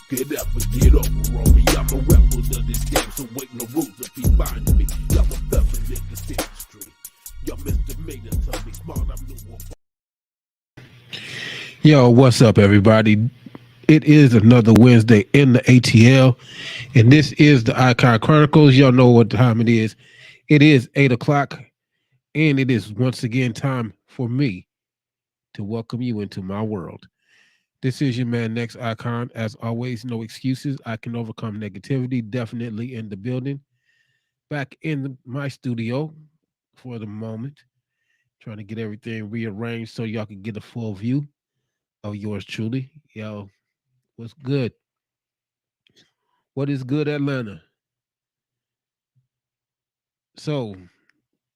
Get up and get over on me. I'm a rebel of this game, so ain't no rules to be binding me. I'm a felon in this industry. Y'all misdemeanor, tell me smart, I'm new. Yo, what's up, everybody? It is another Wednesday in the ATL, and this is the ICON Chronicles. Y'all know what time it is. It is 8 o'clock, and it is once again time for me to welcome you into my world. This is your man, Next Icon. As always, no excuses. I can overcome negativity. Definitely in the building. Back in my studio for the moment, trying to get everything rearranged so y'all can get a full view of yours truly. Yo, what's good? What is good, Atlanta? So,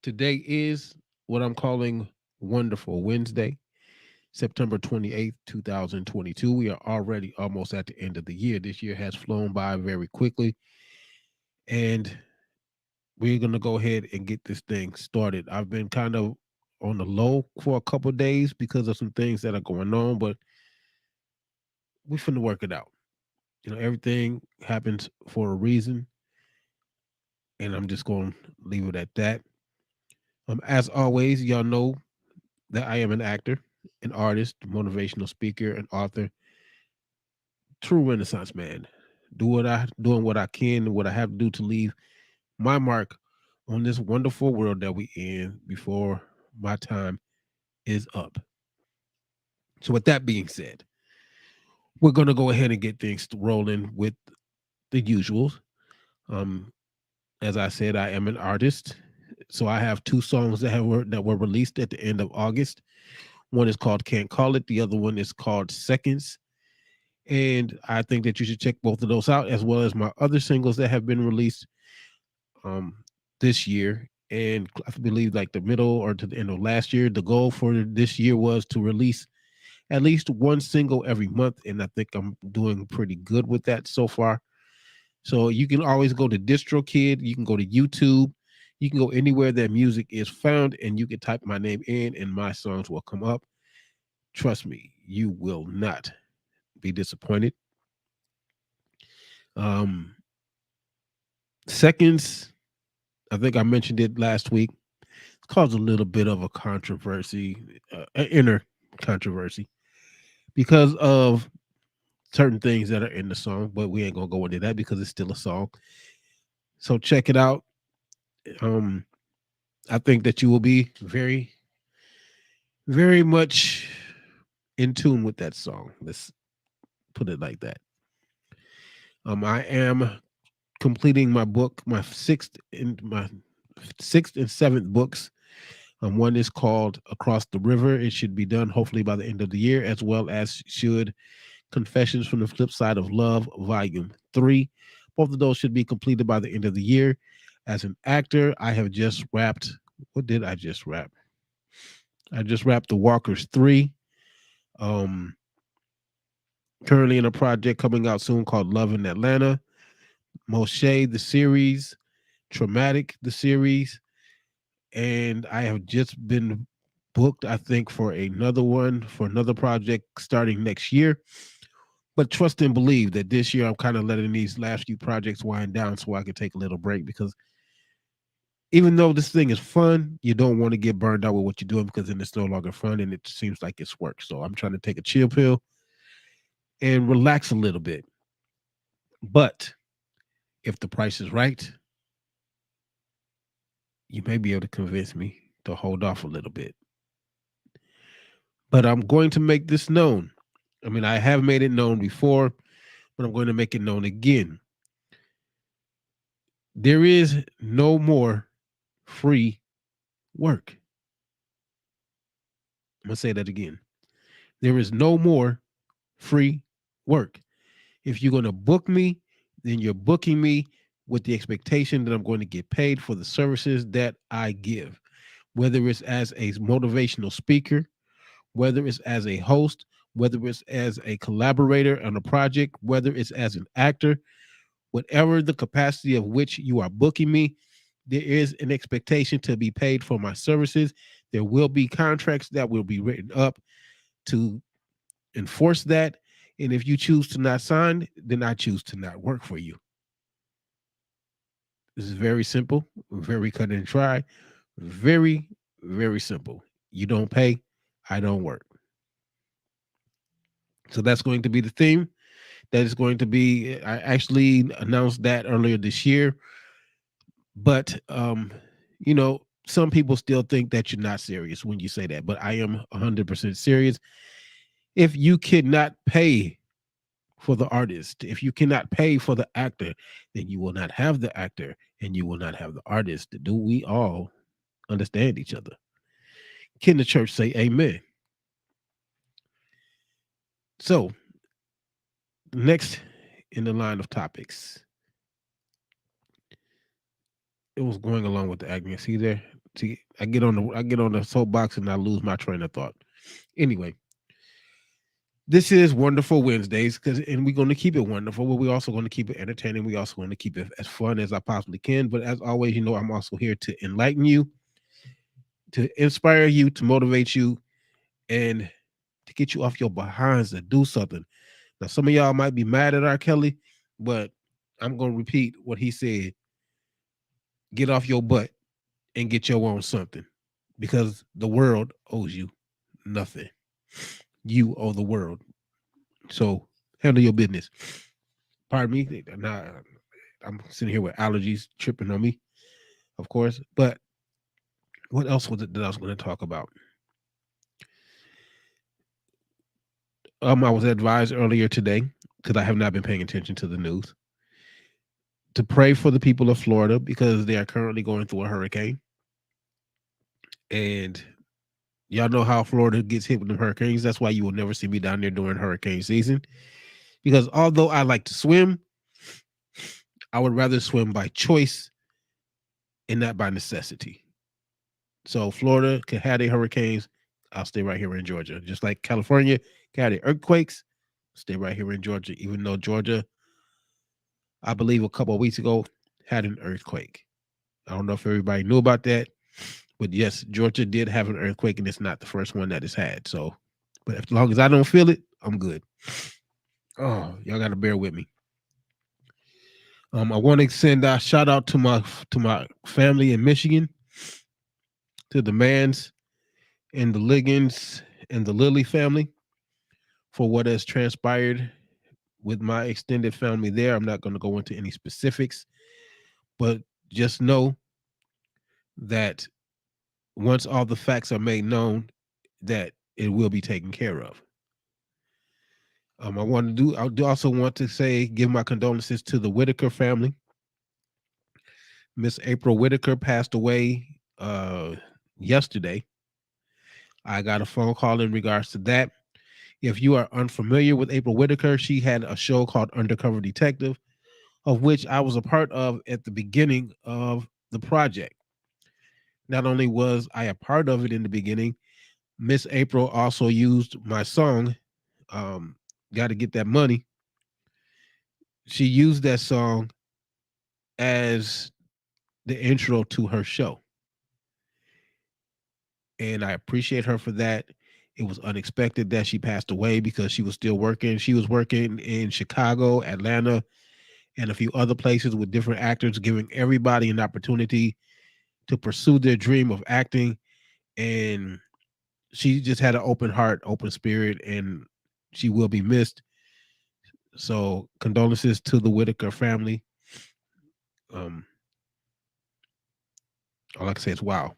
today is what I'm calling Wonderful Wednesday, September 28th, 2022. We are already almost at the end of the year. This year has flown by very quickly, and we're going to go ahead and get this thing started. I've been kind of on the low for a couple of days because of some things that are going on, but we finna work it out. You know, everything happens for a reason, and I'm just going to leave it at that. As always, y'all know that I am an actor, an artist, motivational speaker, an author, true Renaissance man. Doing what I can, what I have to do to leave my mark on this wonderful world that we in before my time is up. So with that being said, we're gonna go ahead and get things rolling with the usuals. Um, as I said, I am an artist, so I have two songs that were released at the end of August. One is called "Can't Call It." The other one is called "Seconds." And I think that you should check both of those out, as well as my other singles that have been released um, this year. And I believe like the middle or to the end of last year, the goal for this year was to release at least one single every month. And I think I'm doing pretty good with that so far. So you can always go to DistroKid, you can go to YouTube, you can go anywhere that music is found, and you can type my name in, and my songs will come up. Trust me, you will not be disappointed. Um, Seconds, I think I mentioned it last week. It's caused a little bit of a controversy, an inner controversy, because of certain things that are in the song. But we ain't gonna go into that because it's still a song. So check it out. Um, I think that you will be very, very much in tune with that song. Let's put it like that. I am completing my book, my sixth and seventh books. One is called Across the River. It should be done hopefully by the end of the year, as well as should Confessions from the Flip Side of Love, Volume 3. Both of those should be completed by the end of the year. As an actor, I have just wrapped. What did I just wrap? I just wrapped The Walkers 3. Um, Currently in a project coming out soon called Love in Atlanta. Moshe, the series. Traumatic, the series. And I have just been booked, I think, for another one, for another project starting next year. But trust and believe that this year I'm kind of letting these last few projects wind down so I can take a little break, because even though this thing is fun, you don't want to get burned out with what you're doing, because then it's no longer fun and it seems like it's work. So I'm trying to take a chill pill and relax a little bit. But if the price is right, you may be able to convince me to hold off a little bit. But I'm going to make this known. I mean, I have made it known before, but I'm going to make it known again. There is no more free work. I'm going to say that again. There is no more free work. If you're going to book me, then you're booking me with the expectation that I'm going to get paid for the services that I give, whether it's as a motivational speaker, whether it's as a host, whether it's as a collaborator on a project, whether it's as an actor, whatever the capacity of which you are booking me, there is an expectation to be paid for my services. There will be contracts that will be written up to enforce that. And if you choose to not sign, then I choose to not work for you. This is very simple, very cut and dry, very, very simple. You don't pay, I don't work. So that's going to be the theme. That is going to be, I actually announced that earlier this year, but some people still think that you're not serious when you say that, but I am 100% serious. If you cannot pay for the artist, if you cannot pay for the actor, then you will not have the actor and you will not have the artist. Do we all understand each other? Can the church say amen? So, next in the line of topics, it was going along with the acting. See there? See, I get on the soapbox and I lose my train of thought. Anyway, this is Wonderful Wednesdays, and we're going to keep it wonderful, but we're also going to keep it entertaining. We also want to keep it as fun as I possibly can. But as always, I'm also here to enlighten you, to inspire you, to motivate you, and to get you off your behinds to do something. Now, some of y'all might be mad at R. Kelly, but I'm going to repeat what he said: get off your butt and get your own something, because the world owes you nothing. You owe the world. So handle your business. Pardon me. Now I'm sitting here with allergies tripping on me, of course. But what else was it that I was going to talk about? I was advised earlier today, because I have not been paying attention to the news, to pray for the people of Florida because they are currently going through a hurricane. And y'all know how Florida gets hit with the hurricanes. That's why you will never see me down there during hurricane season. Because although I like to swim, I would rather swim by choice and not by necessity. So Florida can have their hurricanes. I'll stay right here in Georgia. Just like California can have their earthquakes, stay right here in Georgia. Even though Georgia, I believe a couple of weeks ago, had an earthquake. I don't know if everybody knew about that, but yes, Georgia did have an earthquake, and it's not the first one that it's had. So, but as long as I don't feel it, I'm good. Oh, y'all got to bear with me. I want to send a shout out to my family in Michigan, to the Mans and the Liggins and the Lilly family, for what has transpired with my extended family there. I'm not going to go into any specifics, but just know that once all the facts are made known, that it will be taken care of. I do also want to say, give my condolences to the Whitaker family. Miss April Whitaker passed away yesterday. I got a phone call in regards to that. If you are unfamiliar with April Whitaker, she had a show called Undercover Detective, of which I was a part of at the beginning of the project. Not only was I a part of it in the beginning, Miss April also used my song, Got to Get That Money. She used that song as the intro to her show. And I appreciate her for that. It was unexpected that she passed away because she was still working. She was working in Chicago, Atlanta, and a few other places with different actors, giving everybody an opportunity to pursue their dream of acting. And she just had an open heart, open spirit, and she will be missed. So condolences to the Whitaker family. Um, all I can say is, wow,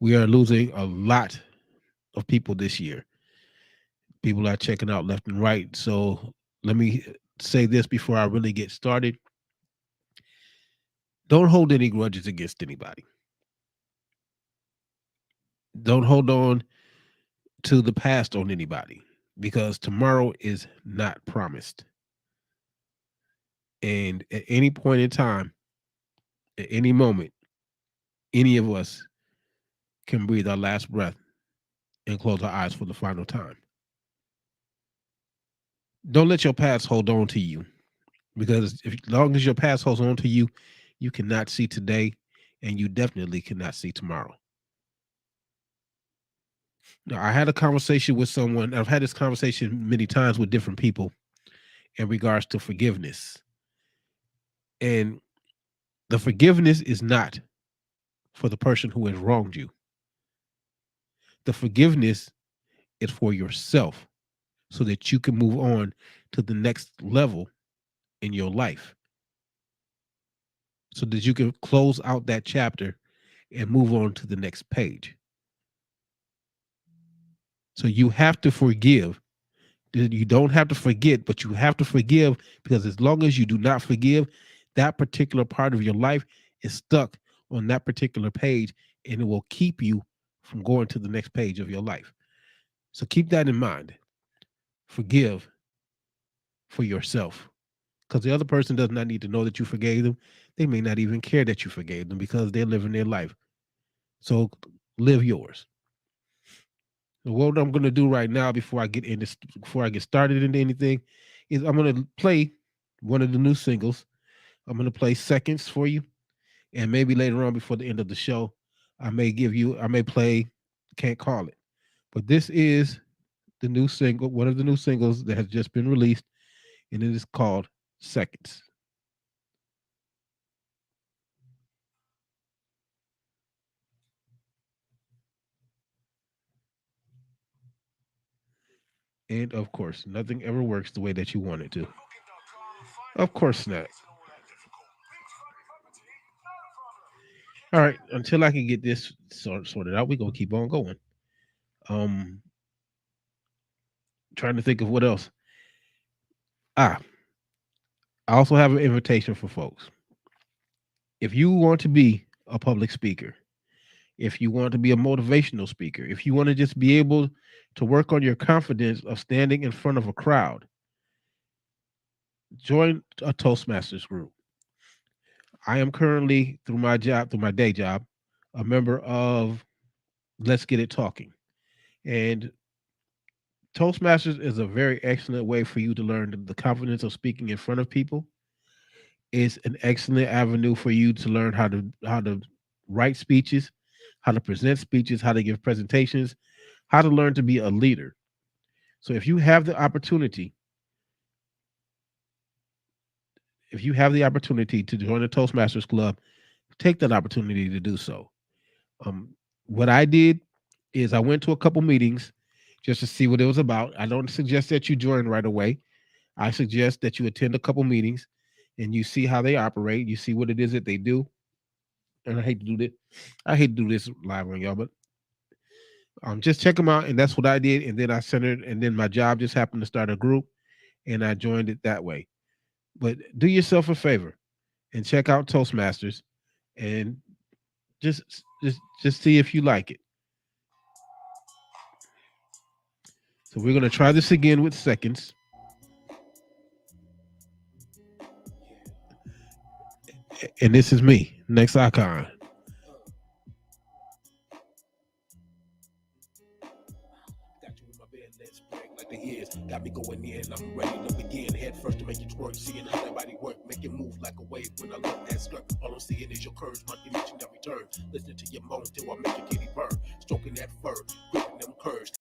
we are losing a lot of people this year. People are checking out left and right. So let me say this before I really get started. Don't hold any grudges against anybody. Don't hold on to the past on anybody, because tomorrow is not promised. And at any point in time, at any moment, any of us can breathe our last breath and close our eyes for the final time. Don't let your past hold on to you, because as long as your past holds on to you, you cannot see today, and you definitely cannot see tomorrow. Now, I had a conversation with someone. I've had this conversation many times with different people in regards to forgiveness. And the forgiveness is not for the person who has wronged you. The forgiveness is for yourself so that you can move on to the next level in your life, so that you can close out that chapter and move on to the next page. So you have to forgive. You don't have to forget, but you have to forgive, because as long as you do not forgive, that particular part of your life is stuck on that particular page, and it will keep you from going to the next page of your life. So keep that in mind. Forgive for yourself, because the other person does not need to know that you forgave them. They may not even care that you forgave them because they're living their life. So live yours. So what I'm going to do right now, before I get started into anything, is I'm going to play one of the new singles. I'm going to play Seconds for you, and maybe later on before the end of the show, I may play Can't Call It. But this is the new single, one of the new singles that has just been released, and it is called Seconds. And of course, nothing ever works the way that you want it to. Of course not. All right, until I can get this sorted out, we're gonna keep on going. Um, Trying to think of what else. Ah, I also have an invitation for folks. If you want to be a public speaker, if you want to be a motivational speaker, if you want to just be able to work on your confidence of standing in front of a crowd, join a Toastmasters group. I am currently, through my day job, a member of Let's Get It Talking. And Toastmasters is a very excellent way for you to learn the confidence of speaking in front of people. It's an excellent avenue for you to learn how to write speeches, how to present speeches, how to give presentations, how to learn to be a leader. So if you have the opportunity to join the Toastmasters Club, take that opportunity to do so. Um, what I did is I went to a couple meetings just to see what it was about. I don't suggest that you join right away. I suggest that you attend a couple meetings and you see how they operate. You see what it is that they do. And I hate to do this live on y'all, but just check them out. And that's what I did. And then and then my job just happened to start a group, and I joined it that way. But do yourself a favor and check out Toastmasters, and just see if you like it. So we're gonna try this again with Seconds. And this is me, next icon. Got you in my bed, let's break like the years. Got me going in, I'm ready to begin. Head first to make you twerk, seeing how that body work, make it move like a wave. When I look that skirt, all I'm seeing is your curves, running each and every turn. Listening to your moan till I make your kitty burn. Stroking that fur, gripping them curves.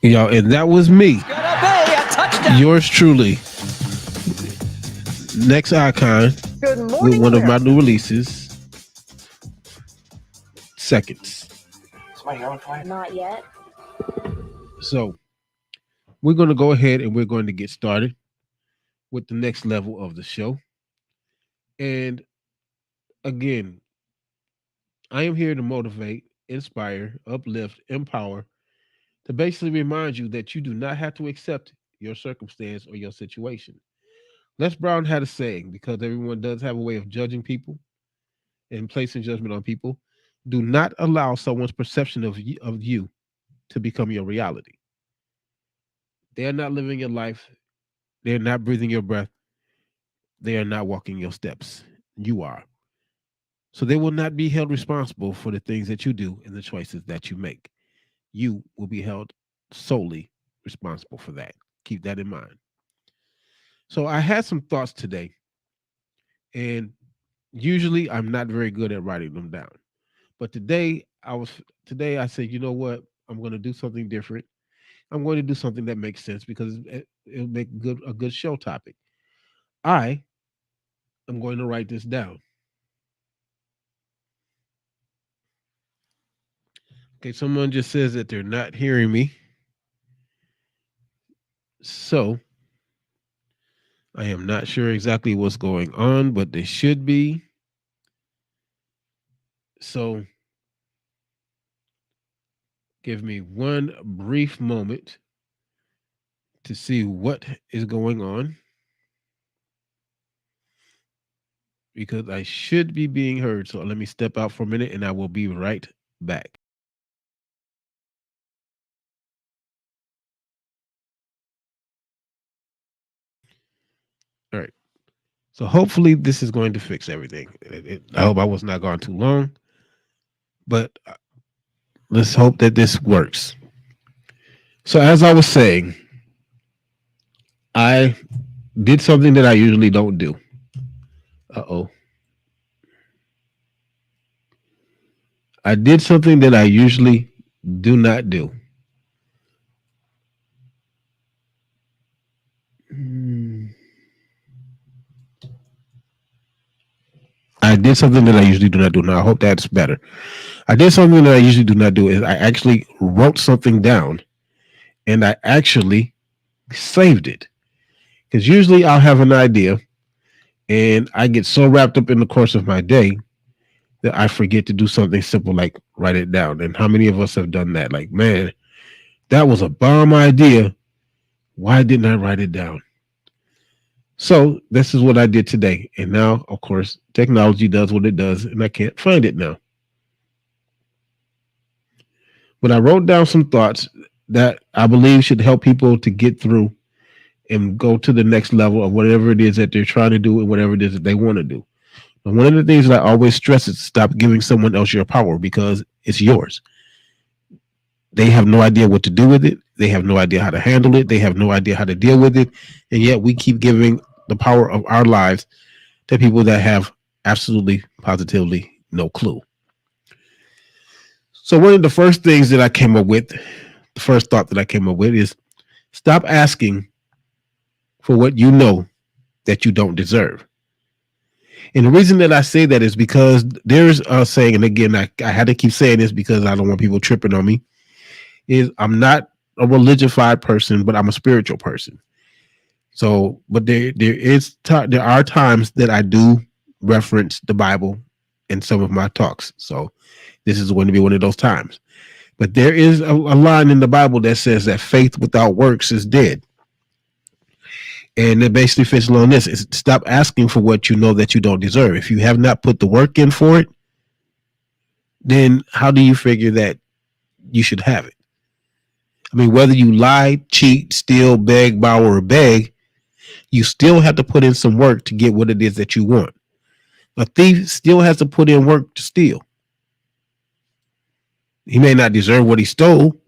Y'all, and that was me. Yours truly. Next icon with one of my new releases, Seconds. Not yet. So we're going to go ahead and we're going to get started with the next level of the show. And again, I am here to motivate, inspire, uplift, empower, to basically remind you that you do not have to accept your circumstance or your situation. Les Brown had a saying, because everyone does have a way of judging people and placing judgment on people. Do not allow someone's perception of you to become your reality. They are not living your life. They are not breathing your breath. They are not walking your steps. You are. So they will not be held responsible for the things that you do and the choices that you make. You will be held solely responsible for that. Keep that in mind. So I had some thoughts today, and usually I'm not very good at writing them down. But today I said, you know what? I'm going to do something different. I'm going to do something that makes sense because it'll make a good show topic. I am going to write this down. Okay, someone just says that they're not hearing me. So I am not sure exactly what's going on, but they should be. So give me one brief moment to see what is going on, because I should be being heard. So let me step out for a minute and I will be right back. All right. So hopefully this is going to fix everything. I hope I was not gone too long, but let's hope that this works. So as I was saying, I did something that I usually don't do. Uh-oh. I did something that I usually do not do. I did something that I usually do not do. Now I hope that's better. I did something that I usually do not do is I actually wrote something down and I actually saved it. Because usually I'll have an idea and I get so wrapped up in the course of my day that I forget to do something simple like write it down. And how many of us have done that? Like, man, that was a bomb idea. Why didn't I write it down? So this is what I did today. And now, of course, technology does what it does, and I can't find it now. But I wrote down some thoughts that I believe should help people to get through and go to the next level of whatever it is that they're trying to do and whatever it is that they want to do. And one of the things that I always stress is stop giving someone else your power because it's yours. They have no idea what to do with it. They have no idea how to handle it. They have no idea how to deal with it. And yet we keep giving the power of our lives to people that have absolutely, positively no clue. So one of the first things that I came up with, the first thought that I came up with is stop asking for what you know that you don't deserve. And the reason that I say that is because there's a saying, and again, I had to keep saying this because I don't want people tripping on me, is I'm not a religified person, but I'm a spiritual person. So, but there are times that I do reference the Bible in some of my talks. So this is going to be one of those times. But there is a line in the Bible that says that faith without works is dead. And it basically fits along this: is stop asking for what you know that you don't deserve. If you have not put the work in for it, then how do you figure that you should have it? I mean, whether you lie, cheat, steal, beg, borrow, or beg, you still have to put in some work to get what it is that you want. A thief still has to put in work to steal. He may not deserve what he stole,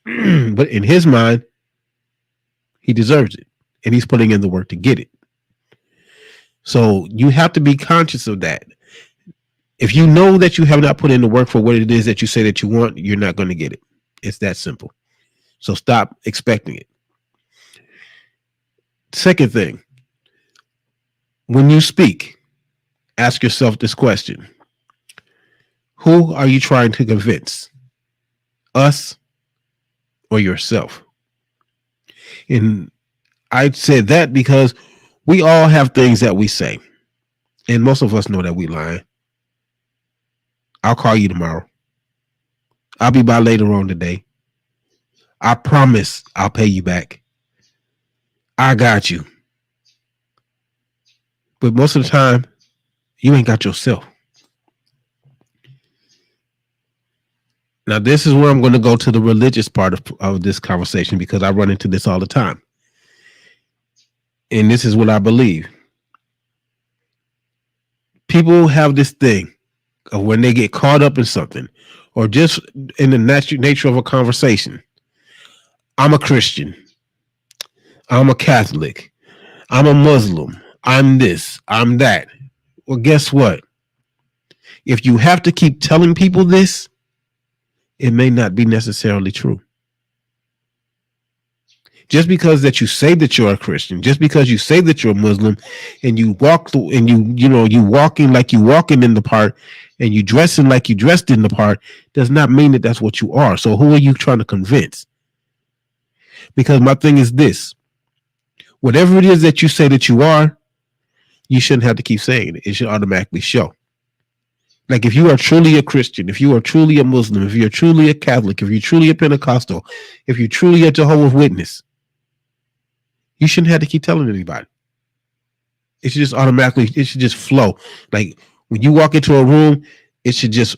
but in his mind, he deserves it. And he's putting in the work to get it. So you have to be conscious of that. If you know that you have not put in the work for what it is that you say that you want, you're not going to get it. It's that simple. So stop expecting it. Second thing, when you speak, ask yourself this question. Who are you trying to convince? Us or yourself? And I said that because we all have things that we say. And most of us know that we lying. I'll call you tomorrow. I'll be by later on today. I promise I'll pay you back. I got you. But most of the time, you ain't got yourself. Now, this is where I'm going to go to the religious part of this conversation, because I run into this all the time. And this is what I believe. People have this thing of when they get caught up in something, or just in the nature of a conversation. I'm a Christian. I'm a Catholic. I'm a Muslim. I'm this. I'm that. Well, guess what? If you have to keep telling people this, it may not be necessarily true. Just because that you say that you're a Christian, just because you say that you're a Muslim, and you walk and you walking like you walking in the part, and you dressing like you dressed in the part, does not mean that that's what you are. So who are you trying to convince? Because my thing is this: whatever it is that you say that you are, you shouldn't have to keep saying it. It should automatically show. Like if you are truly a Christian, if you are truly a Muslim, if you're truly a Catholic, if you're truly a Pentecostal, if you're truly a Jehovah's Witness, you shouldn't have to keep telling anybody. It should just automatically, it should just flow. Like when you walk into a room, it should just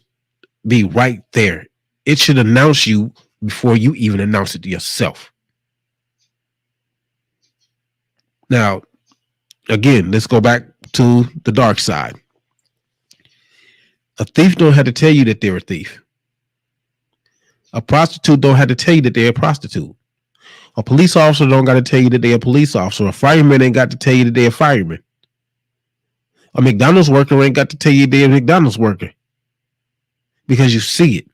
be right there. It should announce you before you even announce it to yourself. Now, again, let's go back to the dark side. A thief don't have to tell you that they're a thief. A prostitute don't have to tell you that they're a prostitute. A police officer don't got to tell you that they're a police officer. A fireman ain't got to tell you that they're a fireman. A McDonald's worker ain't got to tell you they're a McDonald's worker, because you see it.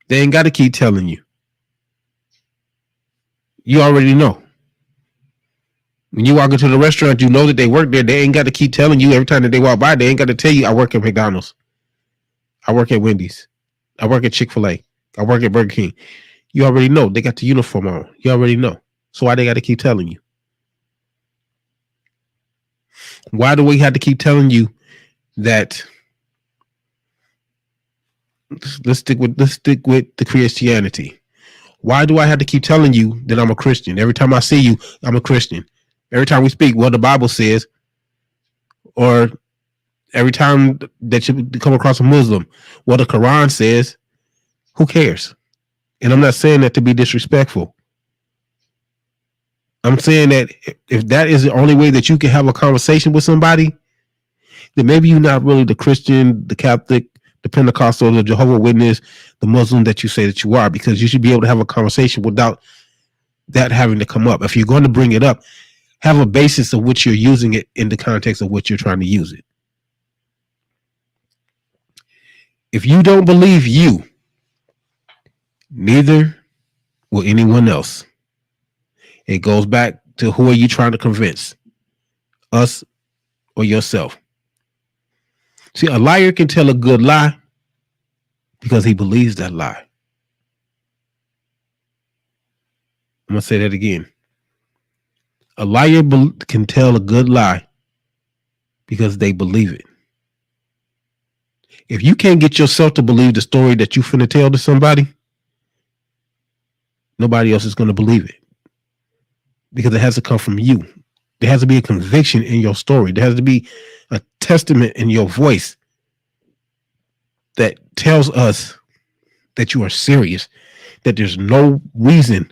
They ain't got to keep telling you. You already know. When you walk into the restaurant, you know that they work there. They ain't got to keep telling you every time that they walk by. They ain't got to tell you, I work at McDonald's. I work at Wendy's. I work at Chick-fil-A. I work at Burger King. You already know. They got the uniform on. You already know. So why they got to keep telling you? Why do we have to keep telling you that? Let's stick with the Christianity. Why do I have to keep telling you that I'm a Christian? Every time I see you, I'm a Christian. Every time we speak, what the Bible says, or every time that you come across a Muslim, what the Quran says, who cares? And I'm not saying that to be disrespectful. I'm saying that if that is the only way that you can have a conversation with somebody, then maybe you're not really the Christian, the Catholic, the Pentecostal, the Jehovah's Witness, the Muslim that you say that you are, because you should be able to have a conversation without that having to come up. If you're going to bring it up, have a basis of which you're using it in the context of what you're trying to use it. If you don't believe you, neither will anyone else. It goes back to who are you trying to convince? Us or yourself? See, a liar can tell a good lie because he believes that lie. I'm going to say that again. A liar can tell a good lie because they believe it. If you can't get yourself to believe the story that you finna tell to somebody, nobody else is going to believe it, because it has to come from you. There has to be a conviction in your story. There has to be a testament in your voice that tells us that you are serious, that there's no reason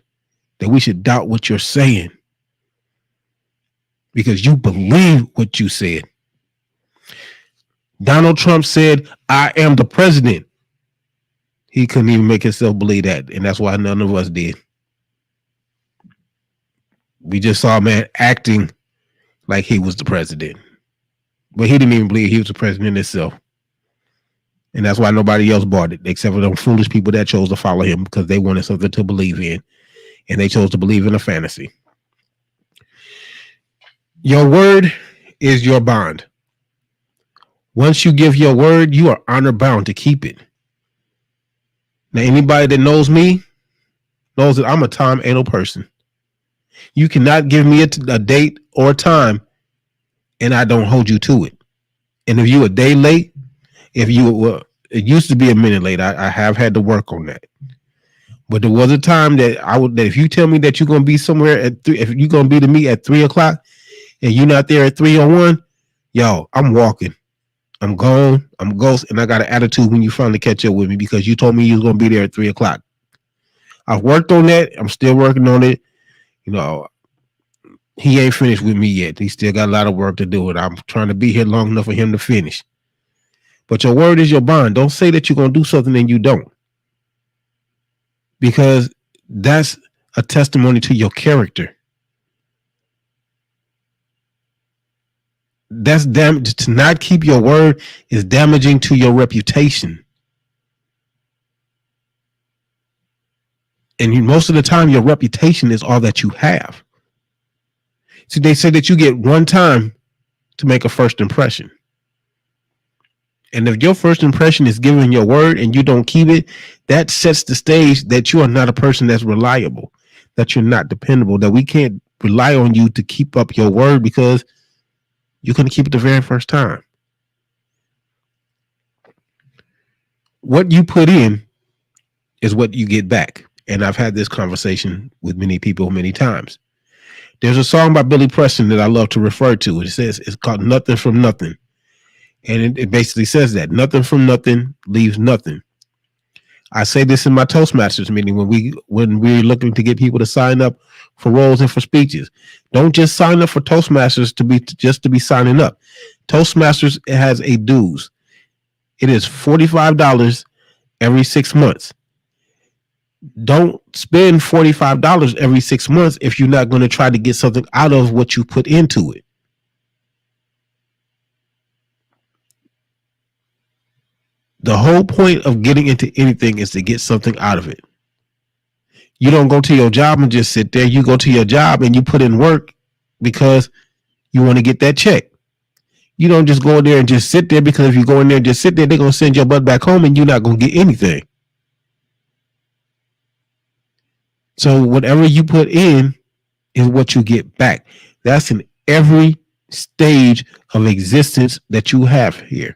that we should doubt what you're saying, because you believe what you said. Donald Trump said, I am the president. He couldn't even make himself believe that, and that's why none of us did. We just saw a man acting like he was the president, but he didn't even believe he was the president himself. And that's why nobody else bought it, except for them foolish people that chose to follow him because they wanted something to believe in. And they chose to believe in a fantasy. Your word is your bond. Once you give your word, you are honor bound to keep it. Now, anybody that knows me knows that I'm a time anal person. You cannot give me a date or a time and I don't hold you to it. And if you a day late, it used to be a minute late. I have had to work on that. But there was a time that that if you tell me that you're gonna be somewhere at 3, if you're gonna be to me at 3:00 and you're not there at 3:01, yo, I'm walking. I'm gone. I'm ghost, and I got an attitude when you finally catch up with me because you told me you was gonna be there at 3:00. I've worked on that. I'm still working on it. You know, he ain't finished with me yet. He still got a lot of work to do, and I'm trying to be here long enough for him to finish. But your word is your bond. Don't say that you're gonna do something and you don't. Because that's a testimony to your character. That's damage. To not keep your word is damaging to your reputation. And most of the time, your reputation is all that you have. See, they say that you get one time to make a first impression. And if your first impression is giving your word and you don't keep it, that sets the stage that you are not a person that's reliable, that you're not dependable, that we can't rely on you to keep up your word because you're going to keep it the very first time. What you put in is what you get back. And I've had this conversation with many people many times. There's a song by Billy Preston that I love to refer to. It says it's called Nothing from Nothing. And it basically says that nothing from nothing leaves nothing. I say this in my Toastmasters meeting when we're looking to get people to sign up for roles and for speeches. Don't just sign up for Toastmasters to be signing up. Toastmasters has a dues. It is $45 every 6 months. Don't spend $45 every 6 months if you're not going to try to get something out of what you put into it. The whole point of getting into anything is to get something out of it. You don't go to your job and just sit there. You go to your job and you put in work because you want to get that check. You don't just go in there and just sit there because if you go in there and just sit there, they're going to send your butt back home and you're not going to get anything. So whatever you put in is what you get back. That's in every stage of existence that you have here.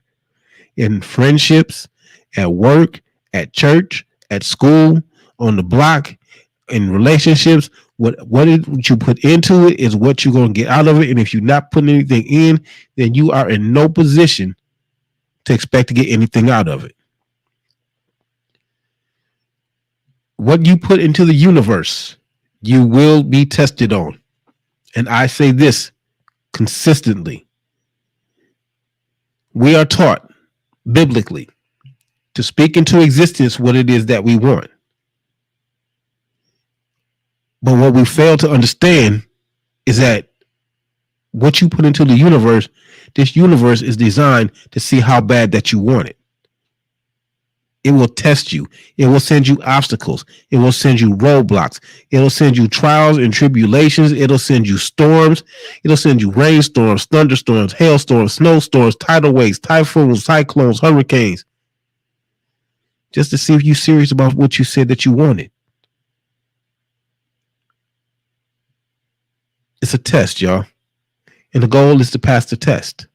In friendships, at work, at church, at school, on the block, in relationships, what you put into it is what you're going to get out of it. And if you're not putting anything in, then you are in no position to expect to get anything out of it. What you put into the universe, you will be tested on. And I say this consistently. We are taught biblically to speak into existence what it is that we want. But what we fail to understand is that what you put into the universe, this universe is designed to see how bad that you want it. It will test you. It will send you obstacles. It will send you roadblocks. It'll send you trials and tribulations. It'll send you storms. It'll send you rainstorms, thunderstorms, hailstorms, snowstorms, tidal waves, typhoons, cyclones, hurricanes. Just to see if you're serious about what you said that you wanted. It's a test, y'all. And the goal is to pass the test.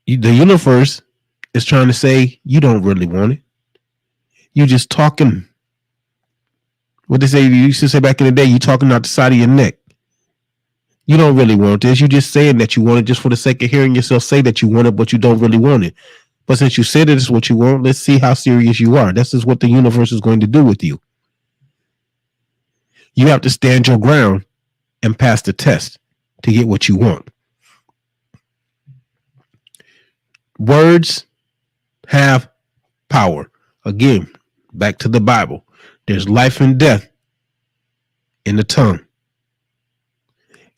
The universe is trying to say you don't really want it. You just talking. What they say, you used to say back in the day, you talking out the side of your neck. You don't really want this. You just saying that you want it just for the sake of hearing yourself say that you want it, but you don't really want it. But since you said it is what you want, let's see how serious you are. This is what the universe is going to do with you. You have to stand your ground and pass the test to get what you want. Words have power. Again, back to the Bible. There's life and death in the tongue.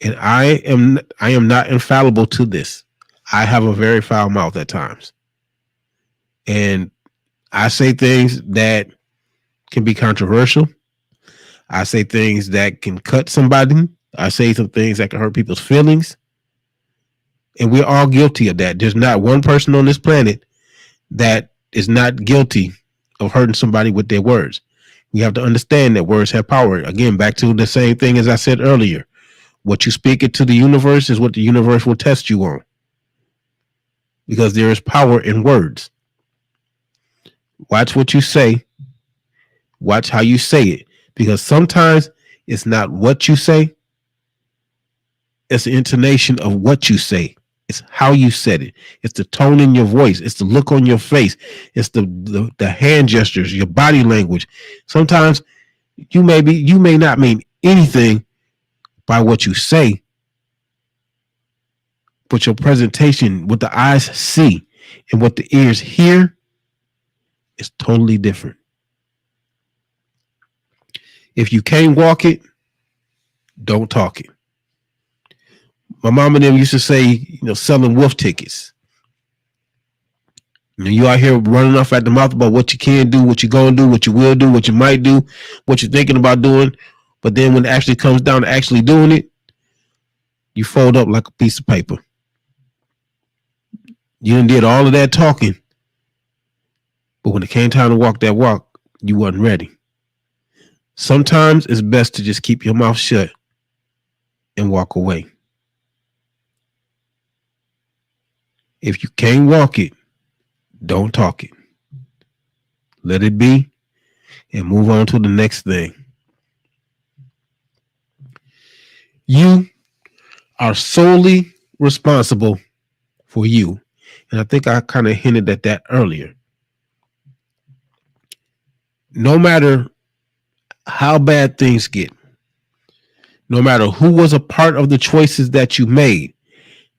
And I am not infallible to this. I have a very foul mouth at times. And I say things that can be controversial. I say things that can cut somebody. I say some things that can hurt people's feelings. And we're all guilty of that. There's not one person on this planet that is not guilty of hurting somebody with their words. We have to understand that words have power. Again, back to the same thing as I said earlier. What you speak into the universe is what the universe will test you on. Because there is power in words. Watch what you say. Watch how you say it. Because sometimes it's not what you say. It's the intonation of what you say. It's how you said it. It's the tone in your voice. It's the look on your face. It's the hand gestures, your body language. Sometimes you may not mean anything by what you say, but your presentation, what the eyes see and what the ears hear, is totally different. If you can't walk it, don't talk it. My mom and them used to say, selling wolf tickets. You out here running off at the mouth about what you can do, what you're going to do, what you will do, what you might do, what you're thinking about doing. But then when it actually comes down to actually doing it, you fold up like a piece of paper. You done did all of that talking. But when it came time to walk that walk, you wasn't ready. Sometimes it's best to just keep your mouth shut and walk away. If you can't walk it, don't talk it. Let it be and move on to the next thing. You are solely responsible for you. And I think I kind of hinted at that earlier. No matter how bad things get, no matter who was a part of the choices that you made,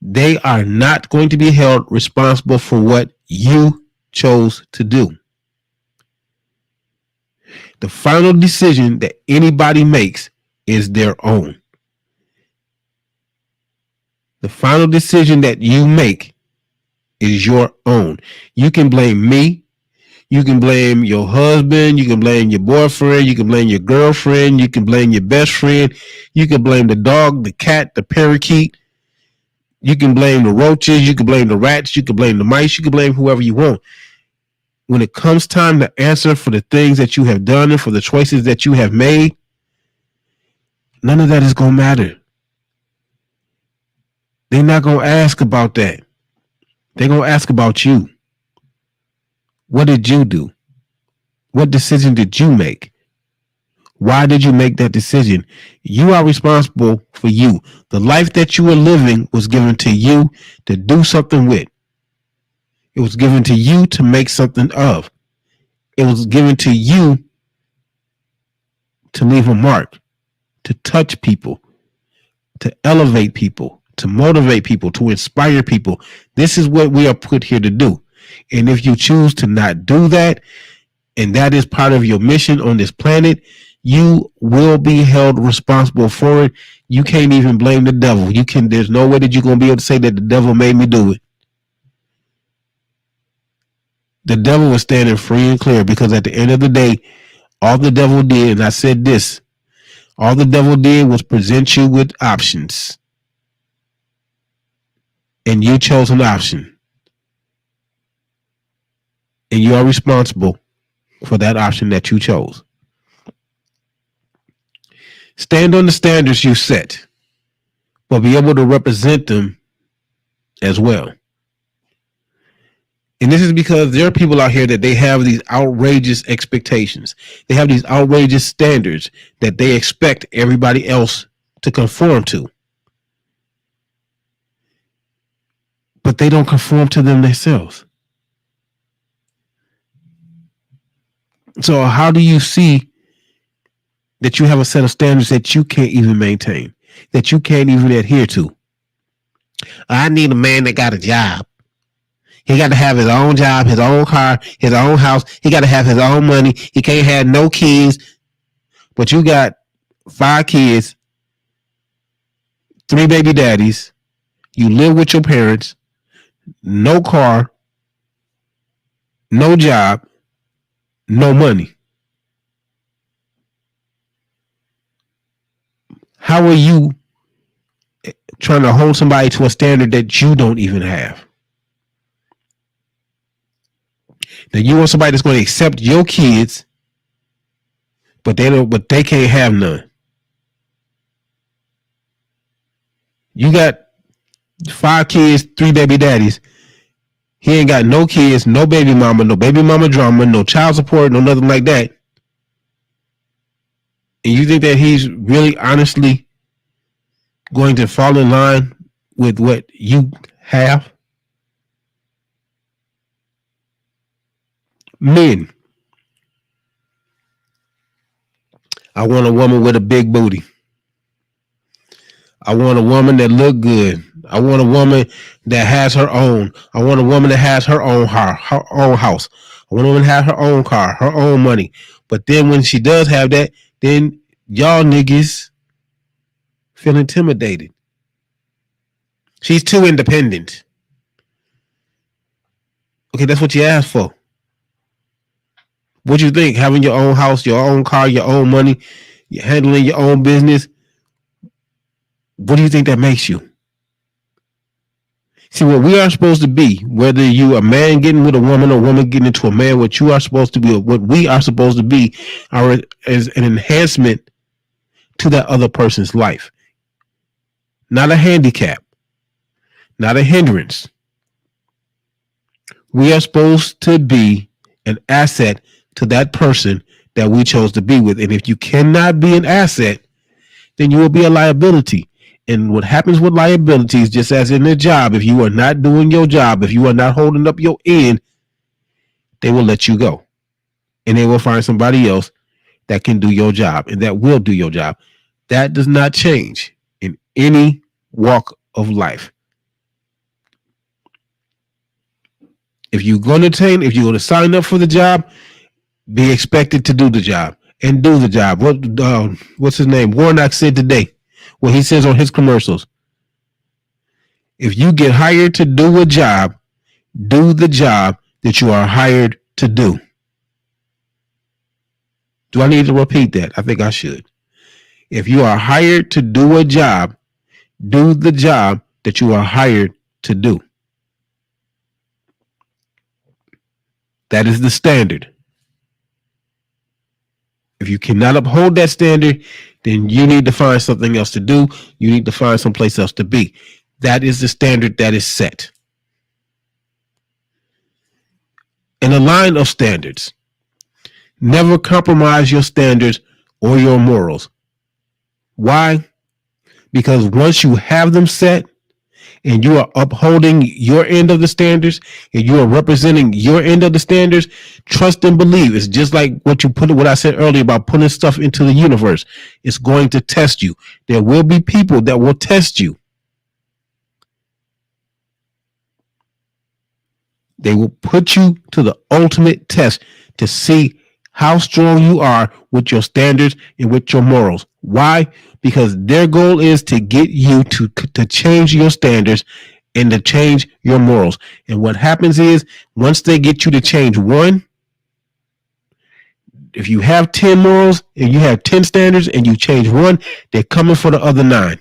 they are not going to be held responsible for what you chose to do. The final decision that anybody makes is their own. The final decision that you make is your own. You can blame me. You can blame your husband. You can blame your boyfriend. You can blame your girlfriend. You can blame your best friend. You can blame the dog, the cat, the parakeet. You can blame the roaches. You can blame the rats. You can blame the mice. You can blame whoever you want. When it comes time to answer for the things that you have done and for the choices that you have made, none of that is going to matter. They're not going to ask about that. They're going to ask about you. What did you do? What decision did you make? Why did you make that decision? You are responsible for you. The life that you were living was given to you to do something with. It was given to you to make something of. It was given to you to leave a mark, to touch people, to elevate people, to motivate people, to inspire people. This is what we are put here to do. And if you choose to not do that, and that is part of your mission on this planet, you will be held responsible for it. You can't even blame the devil. There's no way that you're going to be able to say that the devil made me do it. The devil was standing free and clear, because at the end of the day, all the devil did, and I said this, all the devil did was present you with options. And you chose an option. And you are responsible for that option that you chose. Stand on the standards you set, but be able to represent them as well. And this is because there are people out here that they have these outrageous expectations. They have these outrageous standards that they expect everybody else to conform to. But they don't conform to them themselves. So how do you see that you have a set of standards that you can't even maintain, that you can't even adhere to? I need a man that got a job. He got to have his own job, his own car, his own house. He got to have his own money. He can't have no kids. But you got 5 kids, 3 baby daddies. You live with your parents, no car, no job, no money. How are you trying to hold somebody to a standard that you don't even have? Now you want somebody that's going to accept your kids, but they can't have none. You got 5 kids, 3 baby daddies. He ain't got no kids, no baby mama drama, no child support, no nothing like that. And you think that he's really honestly going to fall in line with what you have? Men, I want a woman with a big booty. I want a woman that look good. I want a woman that has her own. I want a woman that has her own house. I want a woman to have her own car, her own money. But then when she does have that, then y'all niggas feel intimidated. She's too independent. Okay, that's what you asked for. What do you think? Having your own house, your own car, your own money, handling your own business. What do you think that makes you? See, what we are supposed to be, whether you a man getting with a woman or a woman getting into a man, what you are supposed to be, what we are supposed to be, is an enhancement to that other person's life. Not a handicap, not a hindrance. We are supposed to be an asset to that person that we chose to be with. And if you cannot be an asset, then you will be a liability. And what happens with liabilities, just as in a job, if you are not doing your job, if you are not holding up your end, they will let you go. And they will find somebody else that can do your job and that will do your job. That does not change in any walk of life. If you're going to sign up for the job, be expected to do the job and do the job. What's his name? Warnock said today, when he says on his commercials, if you get hired to do a job, do the job that you are hired to do. Do I need to repeat that? I think I should. If you are hired to do a job, do the job that you are hired to do. That is the standard. If you cannot uphold that standard, then you need to find something else to do. You need to find someplace else to be. That is the standard that is set. In a line of standards, never compromise your standards or your morals. Why? Because once you have them set and you are upholding your end of the standards and you are representing your end of the standards, trust and believe. It's just like what I said earlier about putting stuff into the universe. It's going to test you. There will be people that will test you. They will put you to the ultimate test to see how strong you are with your standards and with your morals. Why? Because their goal is to get you to change your standards and to change your morals. And what happens is, once they get you to change one, if you have 10 morals and you have 10 standards and you change one, they're coming for the other 9.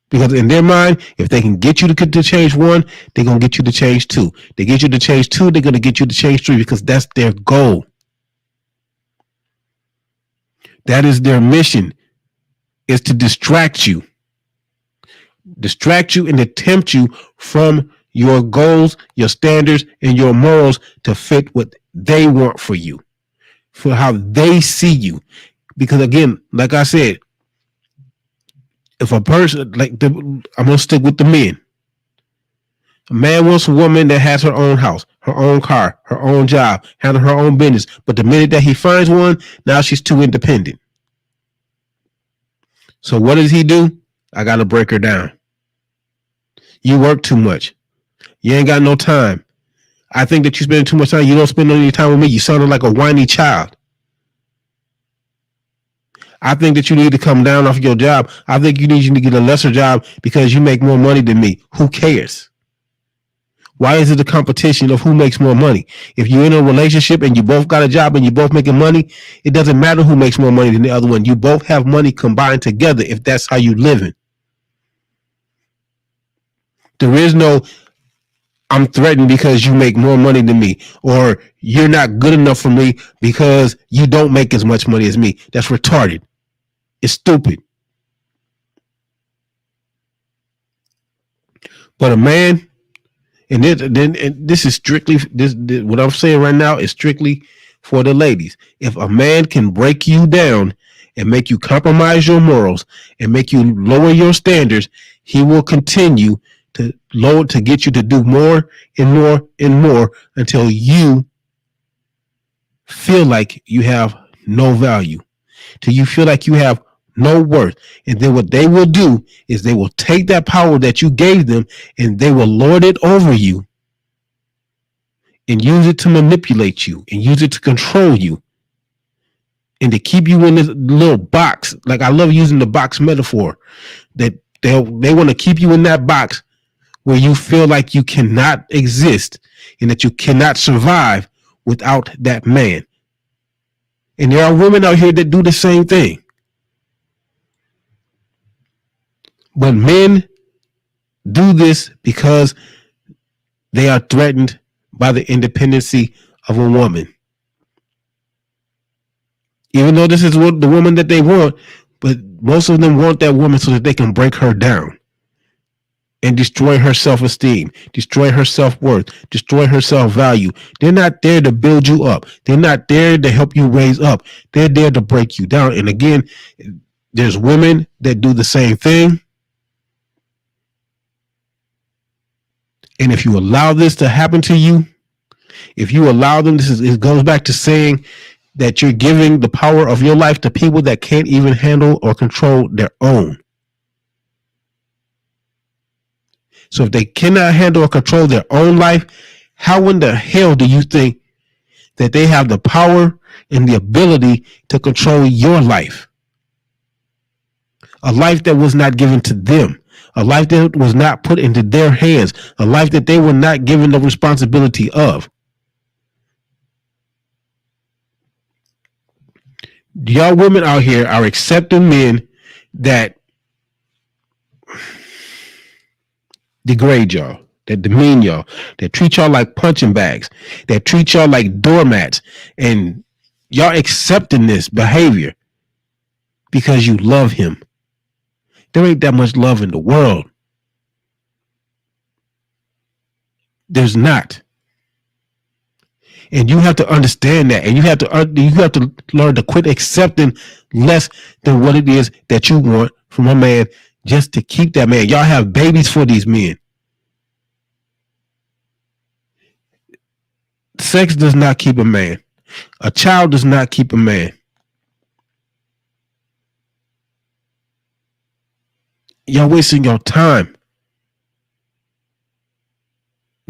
Because in their mind, if they can get you to change one, they're going to get you to change 2. They get you to change 2, they're going to get you to change 3 because that's their goal. That is their mission, is to distract you and to tempt you from your goals, your standards, and your morals to fit what they want for you, for how they see you. Because again, like I said, if a person, I'm going to stick with the men. A man wants a woman that has her own house, her own car, her own job, handling her own business. But the minute that he finds one, now she's too independent. So what does he do? I got to break her down. You work too much. You ain't got no time. I think that you spend too much time. You don't spend any time with me. You sound like a whiny child. I think that you need to come down off your job. I think you need to get a lesser job because you make more money than me. Who cares? Why is it a competition of who makes more money? If you're in a relationship and you both got a job and you both making money, it doesn't matter who makes more money than the other one. You both have money combined together if that's how you living. There is no, I'm threatened because you make more money than me, or you're not good enough for me because you don't make as much money as me. That's retarded. It's stupid. But a man, and this is strictly this what I'm saying right now is strictly for the ladies. If a man can break you down and make you compromise your morals and make you lower your standards, he will continue to lower to get you to do more and more and more until you feel like you have no value, till you feel like you have no worth. And then what they will do is they will take that power that you gave them and they will lord it over you and use it to manipulate you and use it to control you and to keep you in this little box. Like, I love using the box metaphor, that they want to keep you in that box where you feel like you cannot exist and that you cannot survive without that man. And there are women out here that do the same thing. But men do this because they are threatened by the independency of a woman. Even though this is what the woman that they want, but most of them want that woman so that they can break her down and destroy her self-esteem, destroy her self-worth, destroy her self-value. They're not there to build you up. They're not there to help you raise up. They're there to break you down. And again, there's women that do the same thing. And if you allow this to happen to you, if you allow them, it goes back to saying that you're giving the power of your life to people that can't even handle or control their own. So if they cannot handle or control their own life, how in the hell do you think that they have the power and the ability to control your life? A life that was not given to them. A life that was not put into their hands. A life that they were not given the responsibility of. Y'all women out here are accepting men that degrade y'all, that demean y'all, that treat y'all like punching bags, that treat y'all like doormats, and y'all accepting this behavior because you love him. There ain't that much love in the world. There's not. And you have to understand that, and you have to learn to quit accepting less than what it is that you want from a man just to keep that man. Y'all have babies for these men. Sex does not keep a man. A child does not keep a man. Y'all wasting your time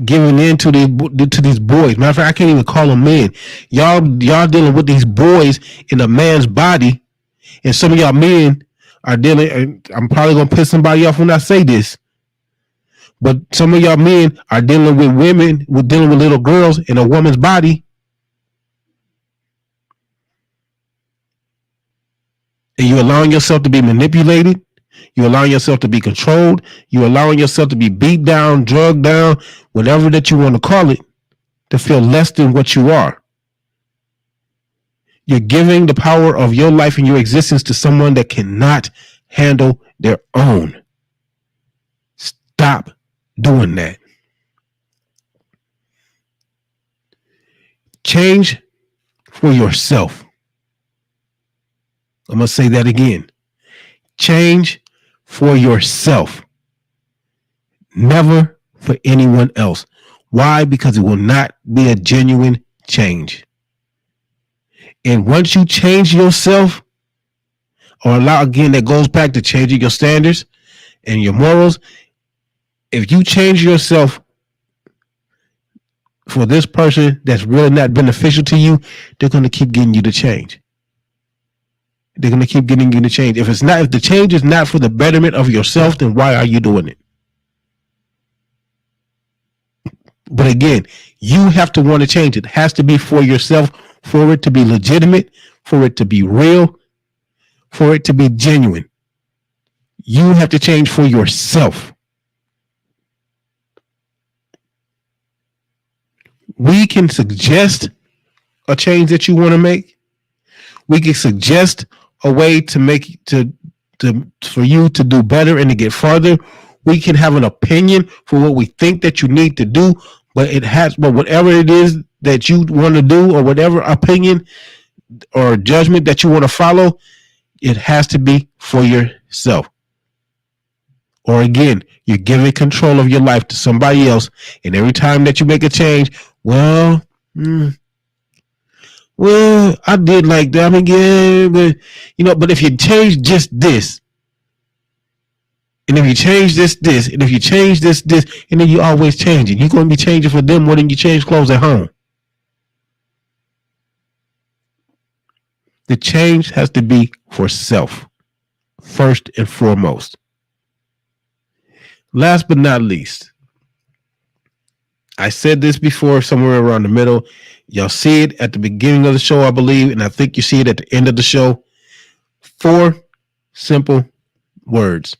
giving in to these boys. Matter of fact, I can't even call them men. Y'all dealing with these boys in a man's body, and some of y'all men are dealing. And I'm probably gonna piss somebody off when I say this, but some of y'all men are dealing with women, dealing with little girls in a woman's body, and you're allowing yourself to be manipulated. You're allowing yourself to be controlled. You're allowing yourself to be beat down, drugged down, whatever that you want to call it, to feel less than what you are. You're giving the power of your life and your existence to someone that cannot handle their own. Stop doing that. Change for yourself. I'm going to say that again. Change for yourself. Never for anyone else. Why? Because it will not be a genuine change. And once you change yourself, or allow, again, that goes back to changing your standards and your morals. If you change yourself for this person that's really not beneficial to you, they're going to keep getting you to change. They're going to keep getting you to change. If the change is not for the betterment of yourself, then why are you doing it? But again, you have to want to change. It has to be for yourself, for it to be legitimate, for it to be real, for it to be genuine. You have to change for yourself. We can suggest a change that you want to make. We can suggest a way to make for you to do better and to get farther. We can have an opinion for what we think that you need to do, but whatever it is that you want to do, or whatever opinion or judgment that you want to follow, it has to be for yourself. Or again, you're giving control of your life to somebody else, and every time that you make a change, well, I did like that. I mean, yeah, but if you change just this, and if you change this, and if you change this, and then you're always changing, you're going to be changing for them more than you change clothes at home. The change has to be for self, first and foremost. Last but not least, I said this before, somewhere around the middle. Y'all see it at the beginning of the show, I believe, and I think you see it at the end of the show. 4 simple words.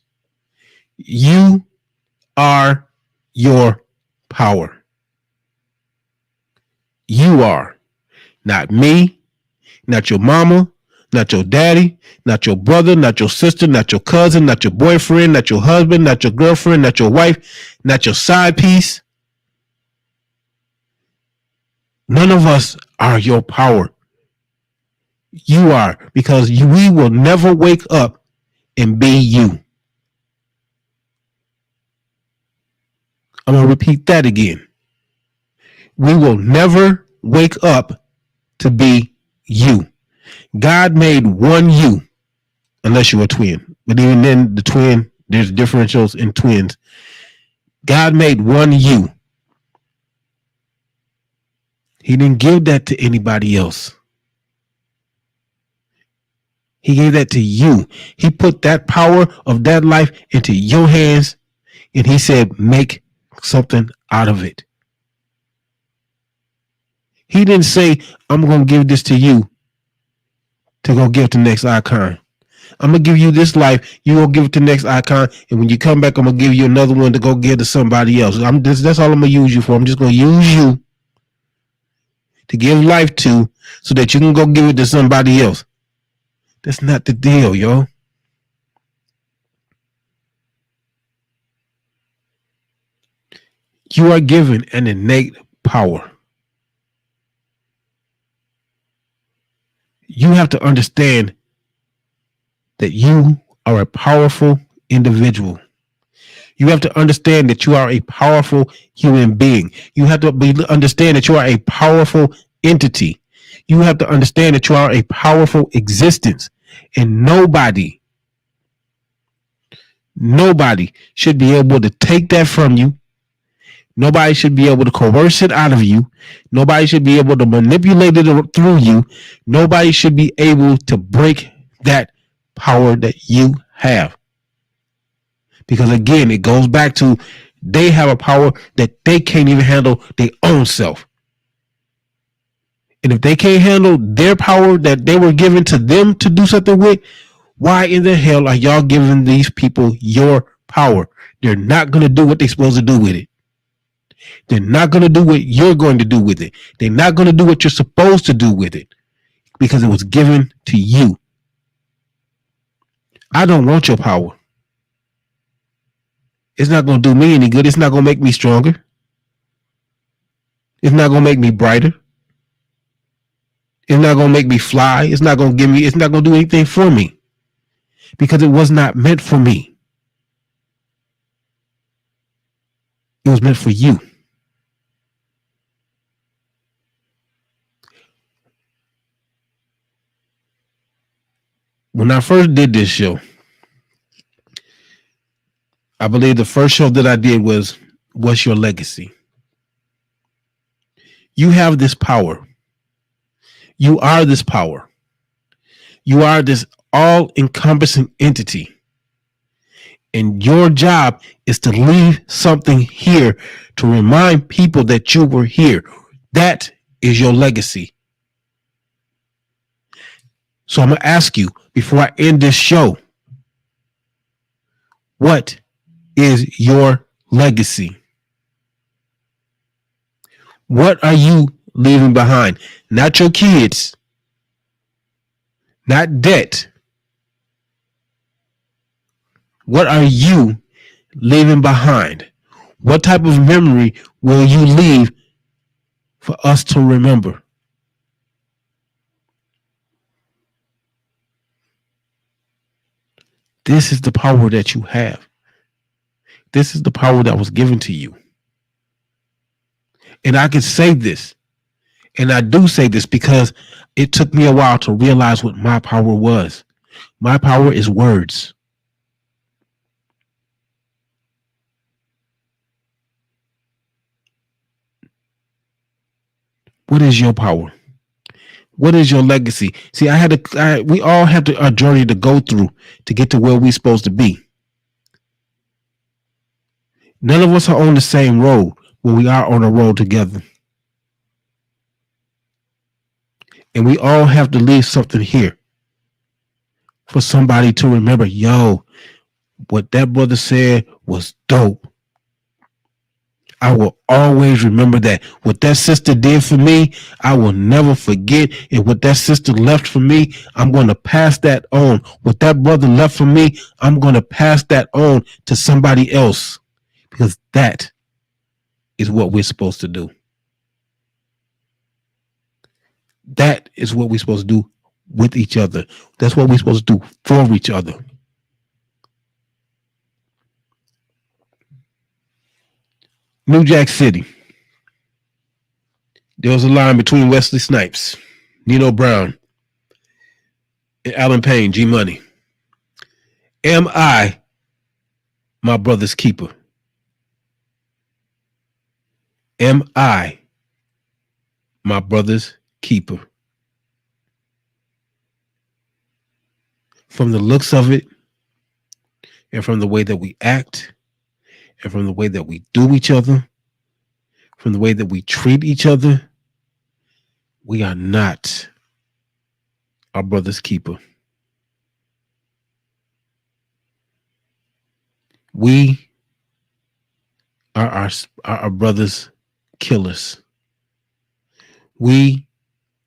You are your power. You are. Not me, not your mama, not your daddy, not your brother, not your sister, not your cousin, not your boyfriend, not your husband, not your girlfriend, not your wife, not your side piece. None of us are your power. You are, because we will never wake up and be you. I'm going to repeat that again. We will never wake up to be you. God made one you, unless you're a twin. But even then, the twin, there's differentials in twins. God made one you. He didn't give that to anybody else. He gave that to you. He put that power of that life into your hands, and he said, make something out of it. He didn't say, I'm going to give this to you to go give to the next icon. I'm going to give you this life. You go give it to the next icon. And when you come back, I'm going to give you another one to go give to somebody else. That's all I'm going to use you for. I'm just going to use you to give life to so that you can go give it to somebody else. That's not the deal, yo. You are given an innate power. You have to understand that you are a powerful individual. You have to understand that you are a powerful human being. You have to understand that you are a powerful entity. You have to understand that you are a powerful existence. And nobody should be able to take that from you. Nobody should be able to coerce it out of you. Nobody should be able to manipulate it through you. Nobody should be able to break that power that you have. Because again, it goes back to they have a power that they can't even handle their own self. And if they can't handle their power that they were given to them to do something with, why in the hell are y'all giving these people your power? They're not going to do what they're supposed to do with it. They're not going to do what you're going to do with it. They're not going to do what you're supposed to do with it because it was given to you. I don't want your power. It's not going to do me any good. It's not going to make me stronger. It's not going to make me brighter. It's not going to make me fly. It's not going to do anything for me because it was not meant for me. It was meant for you. When I first did this show, I believe the first show that I did was What's Your Legacy? You have this power. You are this power. You are this all-encompassing entity. And your job is to leave something here to remind people that you were here. That is your legacy. So I'm going to ask you before I end this show, what is your legacy? What are you leaving behind? Not your kids, not debt. What are you leaving behind? What type of memory will you leave for us to remember? This is the power that you have. This is the power that was given to you. And I can say this, and I do say this because it took me a while to realize what my power was. My power is words. What is your power? What is your legacy? See, we all have a journey to go through to get to where we're supposed to be. None of us are on the same road, but we are on a road together. And we all have to leave something here for somebody to remember, yo, what that brother said was dope. I will always remember that. What that sister did for me, I will never forget. And what that sister left for me, I'm going to pass that on. What that brother left for me, I'm going to pass that on to somebody else. Because that is what we're supposed to do. That is what we're supposed to do with each other. That's what we're supposed to do for each other. New Jack City. There was a line between Wesley Snipes, Nino Brown, and Alan Payne, G Money. Am I my brother's keeper? Am I my brother's keeper? From the looks of it, and from the way that we act, and from the way that we do each other, from the way that we treat each other, we are not our brother's keeper. We are our brother's killers. We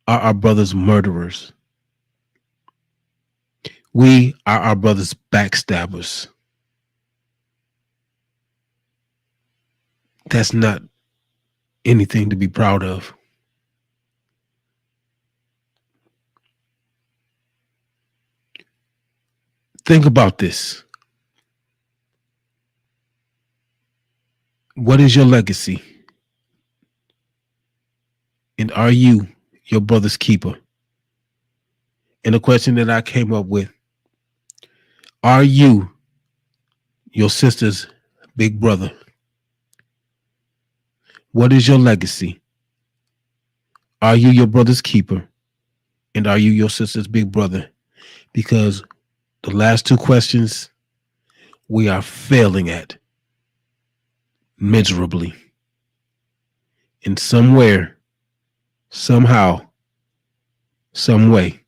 are our brother's murderers. We are our brother's backstabbers. That's not anything to be proud of. Think about this. What is your legacy? And are you your brother's keeper? And the question that I came up with, are you your sister's big brother? What is your legacy? Are you your brother's keeper? And are you your sister's big brother? Because the last two questions we are failing at miserably. And somewhere, somehow, some way,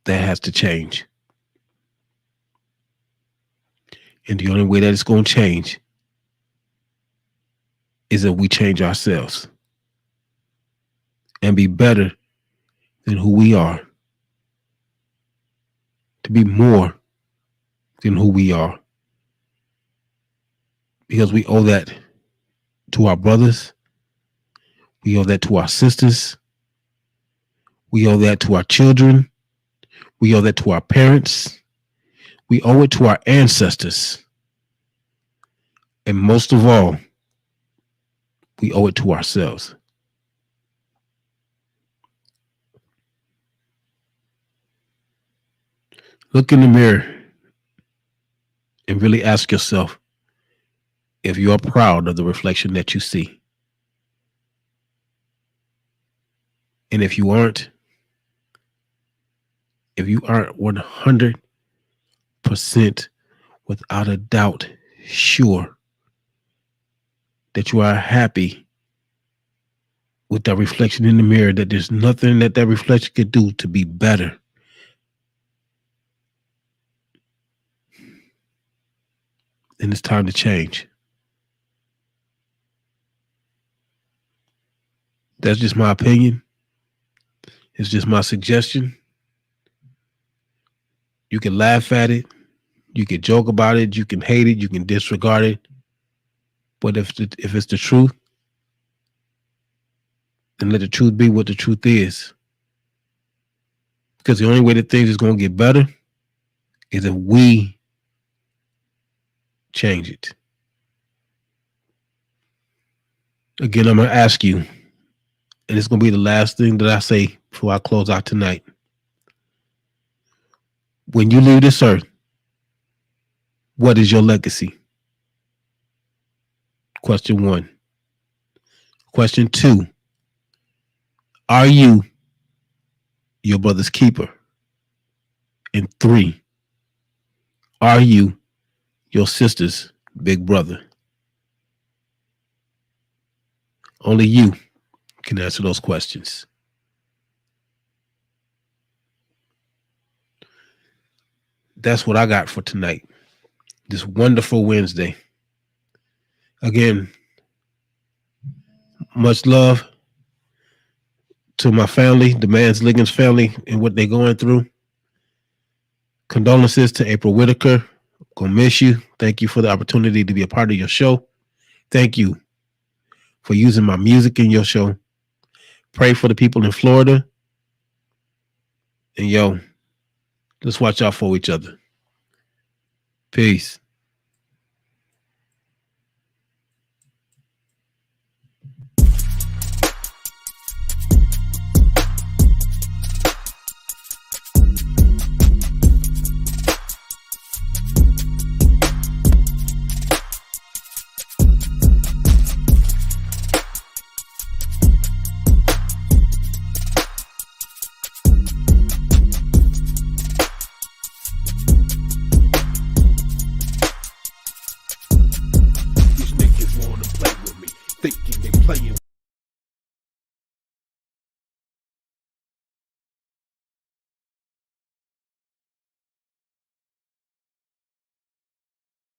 that has to change. And the only way that it's going to change is if we change ourselves and be better than who we are, to be more than who we are. Because we owe that to our brothers. We owe that to our sisters. We owe that to our children. We owe that to our parents. We owe it to our ancestors. And most of all, we owe it to ourselves. Look in the mirror and really ask yourself if you are proud of the reflection that you see. And if you aren't 100% without a doubt sure that you are happy with that reflection in the mirror, that there's nothing that reflection could do to be better, then it's time to change. That's just my opinion. It's just my suggestion. You can laugh at it. You can joke about it. You can hate it. You can disregard it. But if it's the truth, then let the truth be what the truth is. Because the only way that things is going to get better is if we change it. Again, I'm going to ask you, and it's going to be the last thing that I say before I close out tonight. When you leave this earth, what is your legacy? Question 1. Question 2. Are you your brother's keeper? And 3. Are you your sister's big brother? Only you can answer those questions. That's what I got for tonight. This wonderful Wednesday. Again, much love to my family, the Mans Liggins family, and what they're going through. Condolences to April Whitaker. Gonna miss you. Thank you for the opportunity to be a part of your show. Thank you for using my music in your show. Pray for the people in Florida. And let's watch out for each other. Peace.